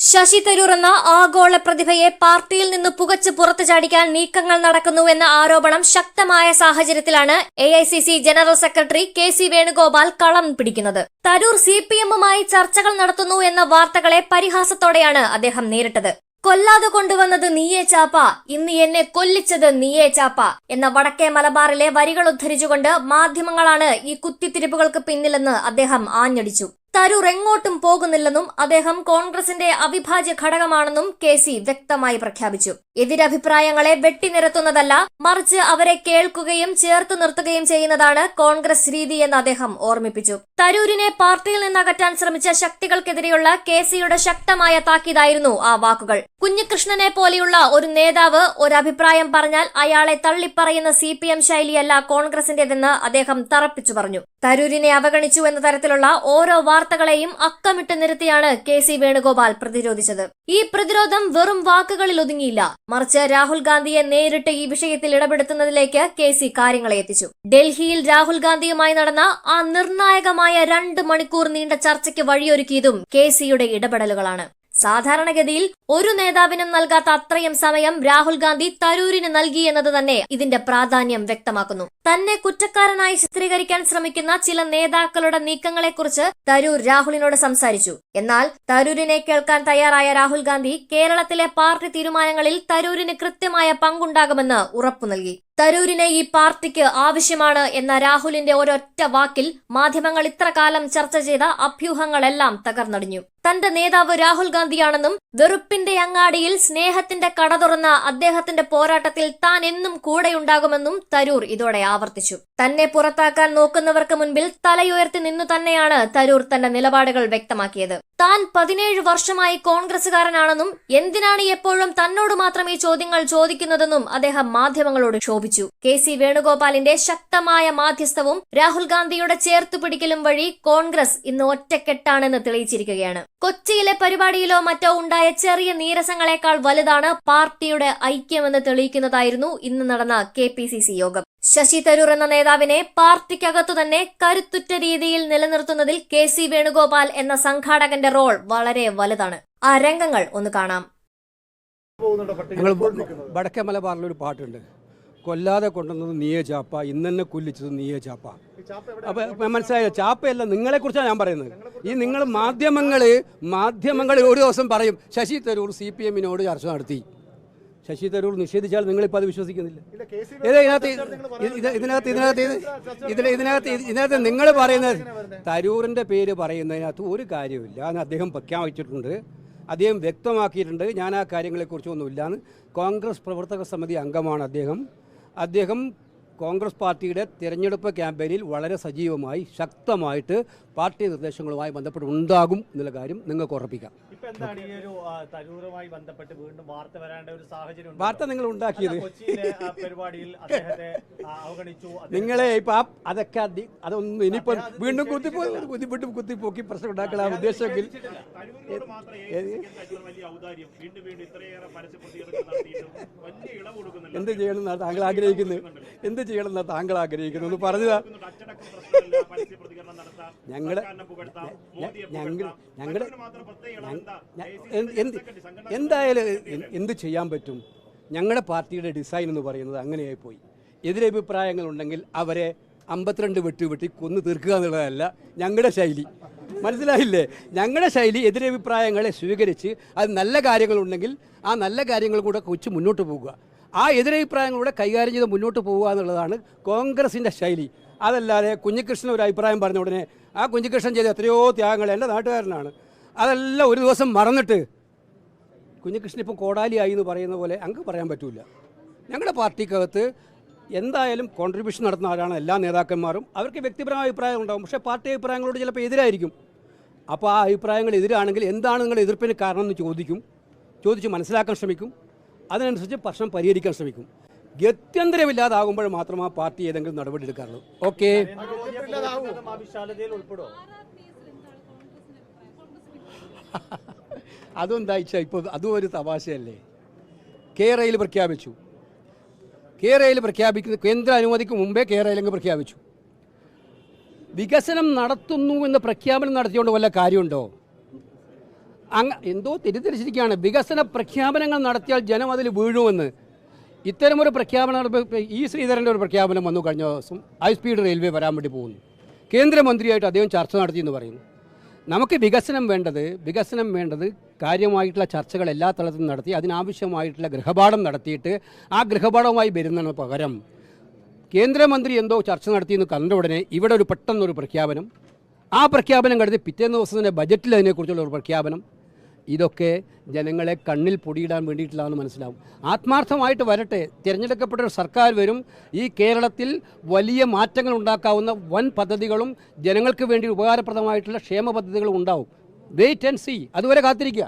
ശശി തരൂർ എന്ന ആഗോള പ്രതിഭയെ പാർട്ടിയിൽ നിന്ന് പുകച്ച് പുറത്തു ചാടിക്കാൻ നീക്കങ്ങൾ നടക്കുന്നുവെന്ന ആരോപണം ശക്തമായ സാഹചര്യത്തിലാണ് AICC general secretary KC Venugopal കളം പിടിക്കുന്നത്. തരൂർ CPM-മായി ചർച്ചകൾ നടത്തുന്നു എന്ന വാർത്തകളെ പരിഹാസത്തോടെയാണ് അദ്ദേഹം നേരിട്ടത്. കൊല്ലാതെ കൊണ്ടുവന്നത് നീയേ ചാപ്പ, ഇന്ന് എന്നെ കൊല്ലിച്ചത് നീയേ ചാപ്പ എന്ന വടക്കേ മലബാറിലെ വരികൾ ഉദ്ധരിച്ചുകൊണ്ട് മാധ്യമങ്ങളാണ് ഈ കുത്തിത്തിരിപ്പുകൾക്ക് പിന്നിലെന്ന് അദ്ദേഹം ആഞ്ഞടിച്ചു. തരൂർ എങ്ങോട്ടും പോകുന്നില്ലെന്നും അദ്ദേഹം കോൺഗ്രസിന്റെ അവിഭാജ്യ ഘടകമാണെന്നും KC വ്യക്തമായി പ്രഖ്യാപിച്ചു. എതിരഭിപ്രായങ്ങളെ വെട്ടിനിരത്തുന്നതല്ല, മറിച്ച് അവരെ കേൾക്കുകയും ചേർത്ത് നിർത്തുകയും ചെയ്യുന്നതാണ് കോൺഗ്രസ് രീതിയെന്ന് അദ്ദേഹം ഓർമ്മിപ്പിച്ചു. തരൂരിനെ പാർട്ടിയിൽ നിന്ന് അകറ്റാൻ ശ്രമിച്ച ശക്തികൾക്കെതിരെയുള്ള KCയുടെ ശക്തമായ താക്കീതായിരുന്നു ആ വാക്കുകൾ. കുഞ്ഞികൃഷ്ണനെ പോലെയുള്ള ഒരു നേതാവ് ഒരഭിപ്രായം പറഞ്ഞാൽ അയാളെ തള്ളിപ്പറയുന്ന CPM ശൈലിയല്ല കോൺഗ്രസിന്റേതെന്ന് അദ്ദേഹം തറപ്പിച്ചു പറഞ്ഞു. തരൂരിനെ അവഗണിച്ചു എന്ന തരത്തിലുള്ള ഓരോ വാർത്തകളെയും അക്കമിട്ട് നിരത്തിയാണ് KC വേണുഗോപാൽ പ്രതിരോധിച്ചത്. ഈ പ്രതിരോധം വെറും വാക്കുകളിൽ ഒതുങ്ങിയില്ല, മറിച്ച് രാഹുൽ ഗാന്ധിയെ നേരിട്ട് ഈ വിഷയത്തിൽ ഇടപെടുത്തുന്നതിലേക്ക് KC കാര്യങ്ങളെ എത്തിച്ചു. ഡൽഹിയിൽ രാഹുൽ ഗാന്ധിയുമായി നടന്ന ആ നിർണായകമായ 2 മണിക്കൂർ നീണ്ട ചർച്ചയ്ക്ക് വഴിയൊരുക്കിയതും KCയുടെ ഇടപെടലുകളാണ്. സാധാരണഗതിയിൽ ഒരു നേതാവിനും നൽകാത്ത അത്രയും സമയം രാഹുൽ ഗാന്ധി തരൂരിന് നൽകി എന്നത് തന്നെ ഇതിന്റെ പ്രാധാന്യം വ്യക്തമാക്കുന്നു. തന്നെ കുറ്റക്കാരനായി ചിത്രീകരിക്കാൻ ശ്രമിക്കുന്ന ചില നേതാക്കളുടെ നീക്കങ്ങളെക്കുറിച്ച് തരൂർ രാഹുലിനോട് സംസാരിച്ചു. എന്നാൽ തരൂരിനെ കേൾക്കാൻ തയ്യാറായ രാഹുൽ ഗാന്ധി കേരളത്തിലെ പാർട്ടി തീരുമാനങ്ങളിൽ തരൂരിന് കൃത്യമായ പങ്കുണ്ടാകുമെന്ന് ഉറപ്പു നൽകി. തരൂരിനെ ഈ പാർട്ടിക്ക് ആവശ്യമാണ് എന്ന രാഹുലിന്റെ ഒരൊറ്റ വാക്കിൽ മാധ്യമങ്ങൾ ഇത്ര കാലം ചർച്ച ചെയ്ത അഭ്യൂഹങ്ങളെല്ലാം തകർന്നടിഞ്ഞു. തന്റെ നേതാവ് രാഹുൽ ഗാന്ധിയാണെന്നും വെറുപ്പിന്റെ അങ്ങാടിയിൽ സ്നേഹത്തിന്റെ കട തുറന്ന അദ്ദേഹത്തിന്റെ പോരാട്ടത്തിൽ താൻ എന്നും കൂടെയുണ്ടാകുമെന്നും തരൂർ ഇതോടെ ആവർത്തിച്ചു. തന്നെ പുറത്താക്കാൻ നോക്കുന്നവർക്ക് മുൻപിൽ തലയുയർത്തി നിന്നു തന്നെയാണ് തരൂർ തന്റെ നിലപാടുകൾ വ്യക്തമാക്കിയത്. താൻ 17 വർഷമായി കോൺഗ്രസുകാരനാണെന്നും എന്തിനാണ് എപ്പോഴും തന്നോട് മാത്രം ഈ ചോദ്യങ്ങൾ ചോദിക്കുന്നതെന്നും അദ്ദേഹം മാധ്യമങ്ങളോട് ക്ഷോഭിച്ചു. KC വേണുഗോപാലിന്റെ ശക്തമായ മാധ്യസ്ഥവും രാഹുൽ ഗാന്ധിയുടെ ചേർത്തുപിടിക്കലും വഴി കോൺഗ്രസ് ഇന്ന് ഒറ്റക്കെട്ടാണെന്ന് തെളിയിച്ചിരിക്കുകയാണ്. കൊച്ചിയിലെ പരിപാടിയിലോ മറ്റോ ഉണ്ടായ ചെറിയ നീരസങ്ങളെക്കാൾ വലുതാണ് പാർട്ടിയുടെ ഐക്യമെന്ന് തെളിയിക്കുന്നതായിരുന്നു ഇന്ന് നടന്ന KPCC യോഗം. ശശി തരൂർ എന്ന നേതാവിനെ പാർട്ടിക്കകത്തു തന്നെ കരുത്തുറ്റ രീതിയിൽ നിലനിർത്തുന്നതിൽ KC വേണുഗോപാൽ എന്ന സംഘാടകന്റെ റോൾ വളരെ വലുതാണ്. ആ രംഗങ്ങൾ ഒന്ന് കാണാം. വടക്കേ മലബാറിലൊരു പാട്ടുണ്ട്, കൊല്ലാതെ കൊണ്ടുവന്നത് നീയേ ചാപ്പ, ഇന്നെന്നെ കൊല്ലിച്ചത് നീയേ ചാപ്പ. അപ്പം മനസ്സിലായോ? ചാപ്പയല്ല, നിങ്ങളെക്കുറിച്ചാണ് ഞാൻ പറയുന്നത്. ഈ നിങ്ങൾ മാധ്യമങ്ങൾ ഒരു ദിവസം പറയും ശശി തരൂർ CPM-നോട് ചർച്ച നടത്തി. ശശി തരൂർ നിഷേധിച്ചാൽ നിങ്ങളിപ്പോൾ അത് വിശ്വസിക്കുന്നില്ല. ഇതിനകത്ത് നിങ്ങൾ പറയുന്നത് തരൂരിൻ്റെ പേര് പറയുന്നതിനകത്ത് ഒരു കാര്യമില്ല എന്ന് അദ്ദേഹം പ്രഖ്യാപിച്ചിട്ടുണ്ട്, അദ്ദേഹം വ്യക്തമാക്കിയിട്ടുണ്ട്. ഞാൻ ആ കാര്യങ്ങളെക്കുറിച്ചൊന്നുമില്ലാന്ന്. കോൺഗ്രസ് പ്രവർത്തക സമിതി അംഗമാണ് അദ്ദേഹം കോൺഗ്രസ് പാർട്ടിയുടെ തിരഞ്ഞെടുപ്പ് ക്യാമ്പയിനിൽ വളരെ സജീവമായി ശക്തമായിട്ട് പാർട്ടി നിർദ്ദേശങ്ങളുമായി ബന്ധപ്പെട്ട് ഉണ്ടാകും എന്നുള്ള കാര്യം നിങ്ങൾക്ക് ഉറപ്പിക്കാം. വാർത്ത നിങ്ങൾ ഉണ്ടാക്കിയത് നിങ്ങളെ ഇപ്പൊ അതൊക്കെ അതൊന്നും ഇനിയിപ്പോൾ വീണ്ടും കുത്തിപ്പോക്കി പ്രശ്നം ഉണ്ടാക്കാൻ ഉദ്ദേശമെങ്കിൽ എന്ത് ചെയ്യണമെന്നാണ് താങ്കൾ ആഗ്രഹിക്കുന്നത്? ഒന്ന് പറഞ്ഞതാ. എന്തായാലും എന്ത് ചെയ്യാൻ പറ്റും? ഞങ്ങളുടെ പാർട്ടിയുടെ ഡിസൈൻ എന്ന് പറയുന്നത് അങ്ങനെയായിപ്പോയി. എതിരഭിപ്രായങ്ങളുണ്ടെങ്കിൽ അവരെ 52 വെട്ടി കൊന്നു തീർക്കുക എന്നുള്ളതല്ല ഞങ്ങളുടെ ശൈലി. മനസ്സിലായില്ലേ? ഞങ്ങളുടെ ശൈലി എതിരഭിപ്രായങ്ങളെ സ്വീകരിച്ച് അത് നല്ല കാര്യങ്ങളുണ്ടെങ്കിൽ ആ നല്ല കാര്യങ്ങൾ കൂടെ കൊച്ചു മുന്നോട്ട് പോകുക, ആ എതിരഭിപ്രായങ്ങളൂടെ കൈകാര്യം ചെയ്ത് മുന്നോട്ട് പോകുക എന്നുള്ളതാണ് കോൺഗ്രസിൻ്റെ ശൈലി. അതല്ലാതെ കുഞ്ഞികൃഷ്ണൻ ഒരു അഭിപ്രായം പറഞ്ഞ ഉടനെ ആ കുഞ്ഞികൃഷ്ണൻ ചെയ്ത എത്രയോ ത്യാഗങ്ങൾ എൻ്റെ നാട്ടുകാരനാണ്, അതെല്ലാം ഒരു ദിവസം മറന്നിട്ട് കുഞ്ഞികൃഷ്ണൻ ഇപ്പം കോടാലിയായി എന്ന് പറയുന്ന പോലെ അങ്ങ് പറയാൻ പറ്റില്ല. ഞങ്ങളുടെ പാർട്ടിക്കകത്ത് എന്തായാലും കോൺട്രിബ്യൂഷൻ നടത്തുന്ന ആരാണ് എല്ലാ നേതാക്കന്മാരും. അവർക്ക് വ്യക്തിപരമായ അഭിപ്രായം ഉണ്ടാകും, പക്ഷേ പാർട്ടി അഭിപ്രായങ്ങളോട് ചിലപ്പോൾ എതിരായിരിക്കും. അപ്പോൾ ആ അഭിപ്രായങ്ങൾ എതിരാണെങ്കിൽ എന്താണ് നിങ്ങളുടെ എതിർപ്പിന് കാരണം എന്ന് ചോദിച്ച് മനസ്സിലാക്കാൻ ശ്രമിക്കും. അതിനനുസരിച്ച് പ്രശ്നം പരിഹരിക്കാൻ ശ്രമിക്കും. ഗത്യന്തരമില്ലാതാകുമ്പോൾ മാത്രം ആ പാർട്ടി ഏതെങ്കിലും നടപടി എടുക്കാറുള്ളൂ. ഓക്കെ, അതെന്താ ഇപ്പോൾ അതും ഒരു തമാശയല്ലേ? കേരളയിൽ പ്രഖ്യാപിക്കുന്ന കേന്ദ്ര അനുമതിക്ക് മുമ്പേ കേരളയിലങ്ങ് പ്രഖ്യാപിച്ചു. വികസനം നടത്തുന്നു എന്ന പ്രഖ്യാപനം നടത്തിയോണ്ട് വല്ല കാര്യമുണ്ടോ? എന്തോ തെറ്റിദ്ധരിച്ചിരിക്കുകയാണ്. വികസന പ്രഖ്യാപനങ്ങൾ നടത്തിയാൽ ജനം അതിൽ വീഴുമെന്ന്. ഇത്തരമൊരു പ്രഖ്യാപനം ഈ ശ്രീധരൻ്റെ ഒരു പ്രഖ്യാപനം വന്നു കഴിഞ്ഞ ദിവസം ഹൈ സ്പീഡ് റെയിൽവേ വരാൻ വേണ്ടി പോകുന്നു. കേന്ദ്രമന്ത്രിയായിട്ട് അദ്ദേഹം ചർച്ച നടത്തിയെന്ന് പറയുന്നു. നമുക്ക് വികസനം വേണ്ടത് കാര്യമായിട്ടുള്ള ചർച്ചകൾ എല്ലാ തലത്തിലും നടത്തി അതിനാവശ്യമായിട്ടുള്ള ഗൃഹപാഠം നടത്തിയിട്ട് ആ ഗൃഹപാഠവുമായി വരുന്നതിന് പകരം കേന്ദ്രമന്ത്രി എന്തോ ചർച്ച നടത്തിയെന്ന് കണ്ട ഉടനെ ഇവിടെ ഒരു പെട്ടെന്നൊരു പ്രഖ്യാപനം, ആ പ്രഖ്യാപനം കടത്തി പിറ്റേന്ന് ദിവസത്തിൻ്റെ ബജറ്റിൽ അതിനെക്കുറിച്ചുള്ള ഒരു പ്രഖ്യാപനം, ഇതൊക്കെ ജനങ്ങളെ കണ്ണിൽ പൊടിയിടാൻ വേണ്ടിയിട്ടുള്ളതെന്ന് മനസ്സിലാവും. ആത്മാർത്ഥമായിട്ട് വരട്ടെ, തിരഞ്ഞെടുക്കപ്പെട്ട ഒരു സർക്കാർ വരും. ഈ കേരളത്തിൽ വലിയ മാറ്റങ്ങൾ ഉണ്ടാക്കാവുന്ന വൻ പദ്ധതികളും ജനങ്ങൾക്ക് വേണ്ടി ഉപകാരപ്രദമായിട്ടുള്ള ക്ഷേമ പദ്ധതികളും ഉണ്ടാവും. Wait and see. അതുവരെ കാത്തിരിക്കുക.